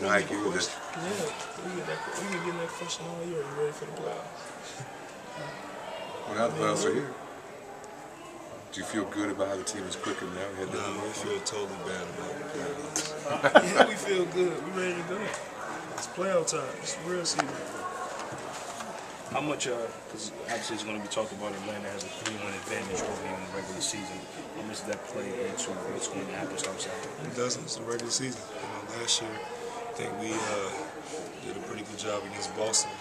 and high gear. Yeah, we can get that question all year. You ready for the playoffs? Well, now the playoffs are here. Do you feel good about how the team is clicking now? No, I feel totally bad about it. Yeah, we feel good. We ready to go. It's playoff time. It's real season. How much, because obviously it's going to be talked about, Atlanta has a 3-1 advantage over you in the regular season. How much does that play into what's going to happen start Saturday? It doesn't. It's the regular season. Last year, I think we did a pretty good job against Boston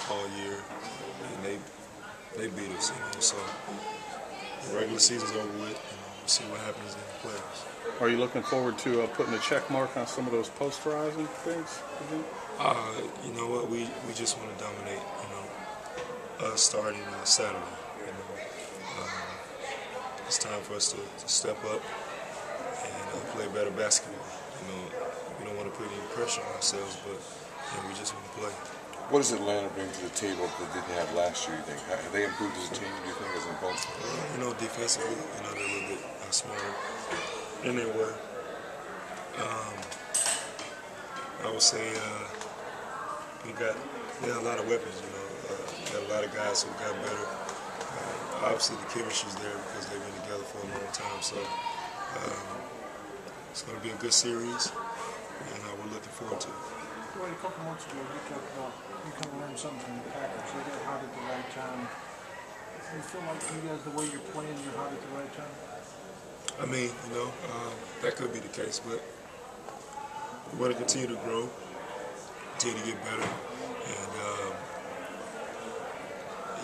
all year, and they beat us. So the regular season's over with. We'll see what happens in the playoffs. Are you looking forward to putting a check mark on some of those posterizing things again? You know what? We just want to dominate. Starting Saturday. It's time for us to step up and play better basketball. We don't want to put any pressure on ourselves, but we just want to play. What does Atlanta bring to the table that they didn't have last year, you think? Have they improved as a team, do you think, as an opponent? Defensively, they're a little bit smarter than they were. I would say they have a lot of weapons, got a lot of guys who got better. Obviously, the chemistry's there because they've been together for a long time. So it's going to be a good series, and we're looking forward to it. Dwight, a couple months ago, you kind of learned something from the Packers. They got hot at the right time. Do you feel like you guys, the way you're playing, you're hot at the right time? That could be the case, but we want to continue to grow, continue to get better, and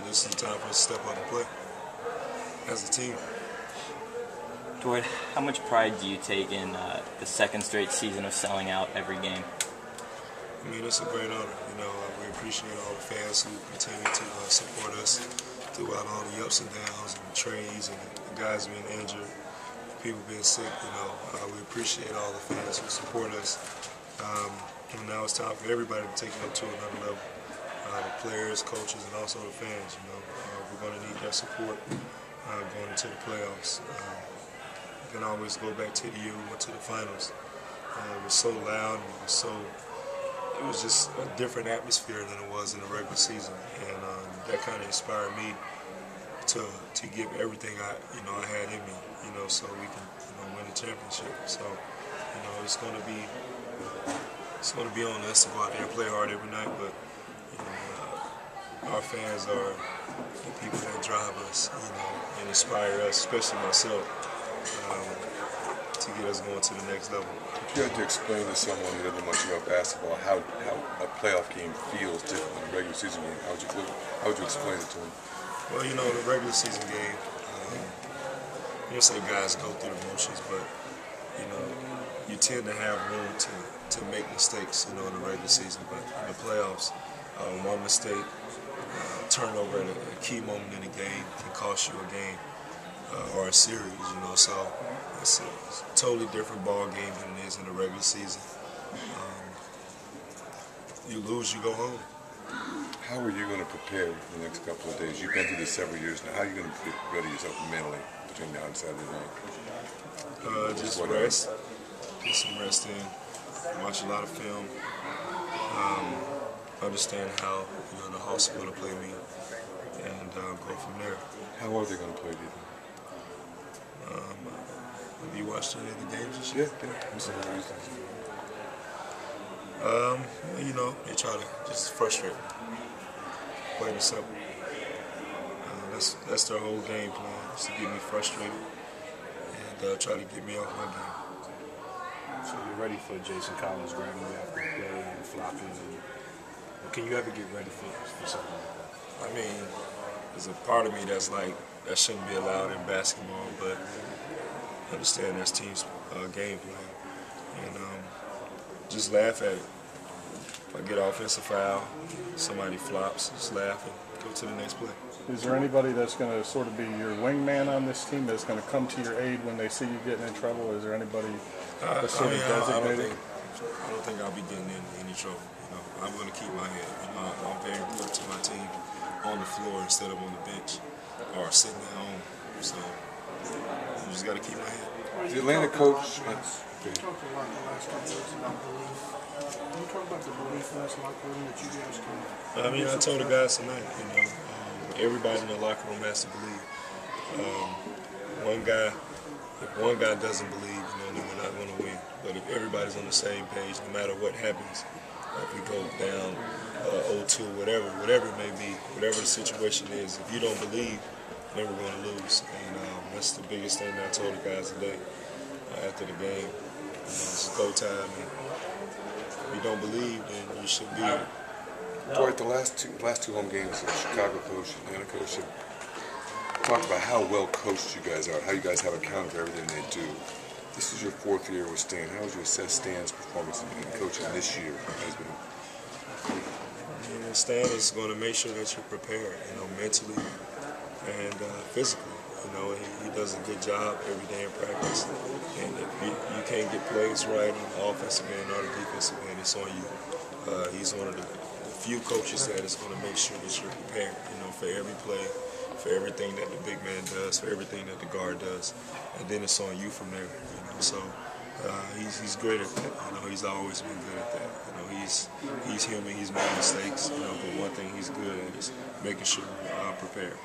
this is the time for us to step up and play as a team. Dwight, how much pride do you take in the second straight season of selling out every game? It's a great honor. We appreciate all the fans who continue to support us throughout all the ups and downs and the trades and the guys being injured, people being sick. We appreciate all the fans who support us. And now it's time for everybody to take it up to another level. The players, coaches, and also the fans. We're going to need their support going into the playoffs. We can always go back to the year we went to the finals. It was so loud and it was just a different atmosphere than it was in the regular season, and that kind of inspired me to give everything I had in me, so we can win the championship. So it's going to be on us to go out there and play hard every night, but our fans are the people that drive us, and inspire us, especially myself, to get us going to the next level. If you had to explain to someone who doesn't know much about basketball how a playoff game feels different than a regular season game, how would you explain it to them? Well, the regular season game, you say guys go through the motions, but you tend to have room to make mistakes, in the regular season. But in the playoffs, one mistake, turnover at a key moment in the game can cost you a game or a series, So it's a totally different ball game than it is in the regular season. You lose, you go home. How are you going to prepare the next couple of days? You've been through this several years now. How are you going to ready yourself mentally between now and Saturday night? Just rest. Get some rest in. Watch a lot of film. Understand how the Hawks are going to play me, and go from there. How are they going to play, do you think? Have you watched any of the games this year? Yeah. They try to just frustrate me. Plain and simple. That's their whole game plan, is to get me frustrated and try to get me off my game. So you're ready for Jason Collins grabbing you after the play and flopping? Can you ever get ready for something like that? There's a part of me that's like, that shouldn't be allowed in basketball, but I understand that's team's game plan. And just laugh at it. If I get an offensive foul, somebody flops, just laugh and go to the next play. Is there anybody that's going to sort of be your wingman on this team that's going to come to your aid when they see you getting in trouble? Is there anybody that's sort of designated? I don't think I'll be getting in any trouble. I'm going to keep my head. I'm very important to my team on the floor instead of on the bench or sitting at home. So you just got to keep my head. The Atlanta coach. You talked a lot the last couple of weeks about belief. have the belief in this locker room that you guys can? I mean, I told the guys tonight, everybody in the locker room has to believe. If one guy doesn't believe, then we're not going to win. But if everybody's on the same page, no matter what happens, if we go down 0-2, whatever it may be, whatever the situation is, if you don't believe, then we're going to lose. And that's the biggest thing that I told the guys today after the game. It's go time. And if you don't believe, then you should be here. Dwight, the last two home games, the Chicago coach and Atlanta coach have talked about how well coached you guys are, how you guys have accounted for everything they do. This is your fourth year with Stan. How would you assess Stan's performance in coaching this year? Stan is going to make sure that you're prepared, mentally and physically. He does a good job every day in practice. And if you can't get plays right on the offensive end or the defensive end, it's on you. He's one of the few coaches that is going to make sure that you're prepared, for every play, for everything that the big man does, for everything that the guard does. And then it's on you from there, So he's great at that. He's always been good at that. He's human. He's made mistakes. But one thing he's good at is making sure we're prepared.